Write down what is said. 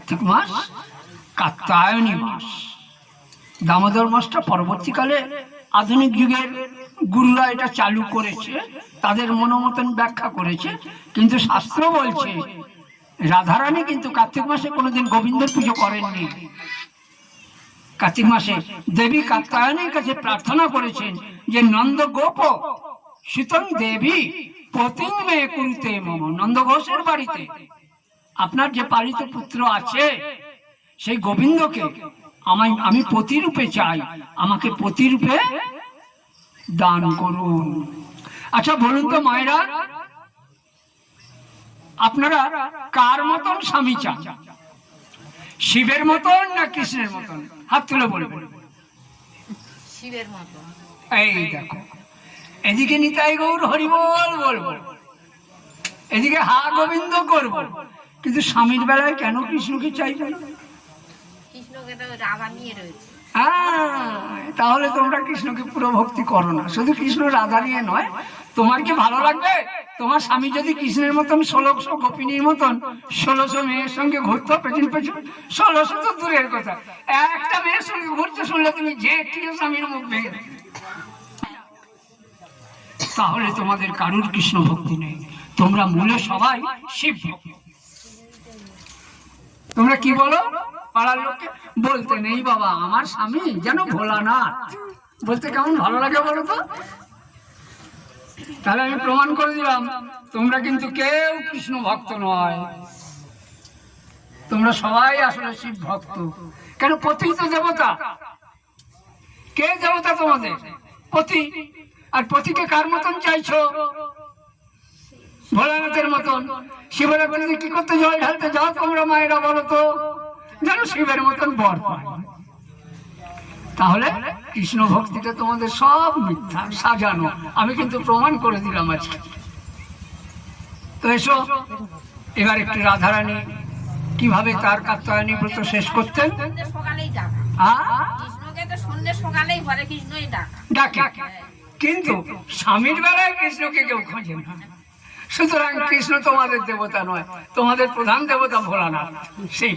কার্তিক মাস কাত্যায়নী মাস। দামোদর মাসটা পরবর্তীকালে আধুনিক যুগের গুরুরা এটা চালু করেছে, তাদের মনোমতন ব্যাখ্যা করেছে। কিন্তু শাস্ত্র বলছে রাধারানী কিন্তু কার্তিক মাসে কোনোদিন গোবিন্দর পুজো করেননি। কার্তিক মাসে দেবী কাত্যায়নীর কাছে প্রার্থনা করেছেন যে নন্দ গোপ শীতং দেবী পতিং মে কুরুতে মম। নন্দ ঘোষের বাড়িতে আপনার যে পালিত পুত্র আছে সেই গোবিন্দকে আমি পতিরূপে চাই, আমাকে পতিরূপে দান করুন। আচ্ছা বলুন তো মায়েরা, আপনারা কার মতন স্বামী চান? শিবের মতন না কৃষ্ণের মতন? হাত তুলে বলবেন। শিবের মতন। এই দেখো, এদিকে নিতাই গৌর হরিবল বলবো, এদিকে হা গোবিন্দ করবো, কিন্তু স্বামীর বেলায় কেন কৃষ্ণকে চাইবে? কৃষ্ণকে তো রাধা নিয়ে রয়েছে। তাহলে তোমরা কৃষ্ণকে পুরো ভক্তি করো না। শুধু কৃষ্ণ রাধা নিয়ে নয়, তোমার কি ভালো লাগবে তোমার স্বামী যদি কৃষ্ণের মতন 1600 গোপিনীর মতন 1600 মেয়ের সঙ্গে ঘুরতো পেছন পেছন? 1600 তো দূরের কথা, একটা মেয়ের সঙ্গে ঘুরতে শুনলে তুমি যে প্রিয় স্বামীর মুখ ভেঙে দেবে। তাহলে তোমাদের কারুর কৃষ্ণ ভক্তি নেই, তোমরা মূলে সবাই শিব ভক্ত। তোমরা কি বলো পাড়ার লোককে? বলতে নেই বাবা আমার স্বামী যেন ভোলানাথ। বলতে কেমন ভালো লাগে বলো তো? তাহলে আমি প্রমাণ করে দিলাম তোমরা কিন্তু কেউ কৃষ্ণ ভক্ত নয়, তোমরা সবাই আসলে শিব ভক্ত। কেন? পতি তো দেবতা। কে দেবতা তোমাদের? পতি। আর পতিকে কার মতন চাইছো? ভোলানাথের মতন। শিবরাত্রিতে কি করতে জল ঢালতে যাও তোমরা মায়েরা বলো তো? যেন শিবের মতন বর পায়। তাহলে কৃষ্ণ ভক্তিটা তোমাদের সব মিথ্যা, সাজানো। আমি কিন্তু প্রমাণ করে দিলাম আজকে। তো এসো এবার একটু রাধারানী কিভাবে তার কাত্যায়নী ব্রত শেষ করতেন। ডাকে, কিন্তু স্বামীর বেলায় কৃষ্ণকে কেউ খোঁজে না। সুতরাং কৃষ্ণ তোমাদের দেবতা নয়, তোমাদের প্রধান দেবতা ভোলানাথ। সেই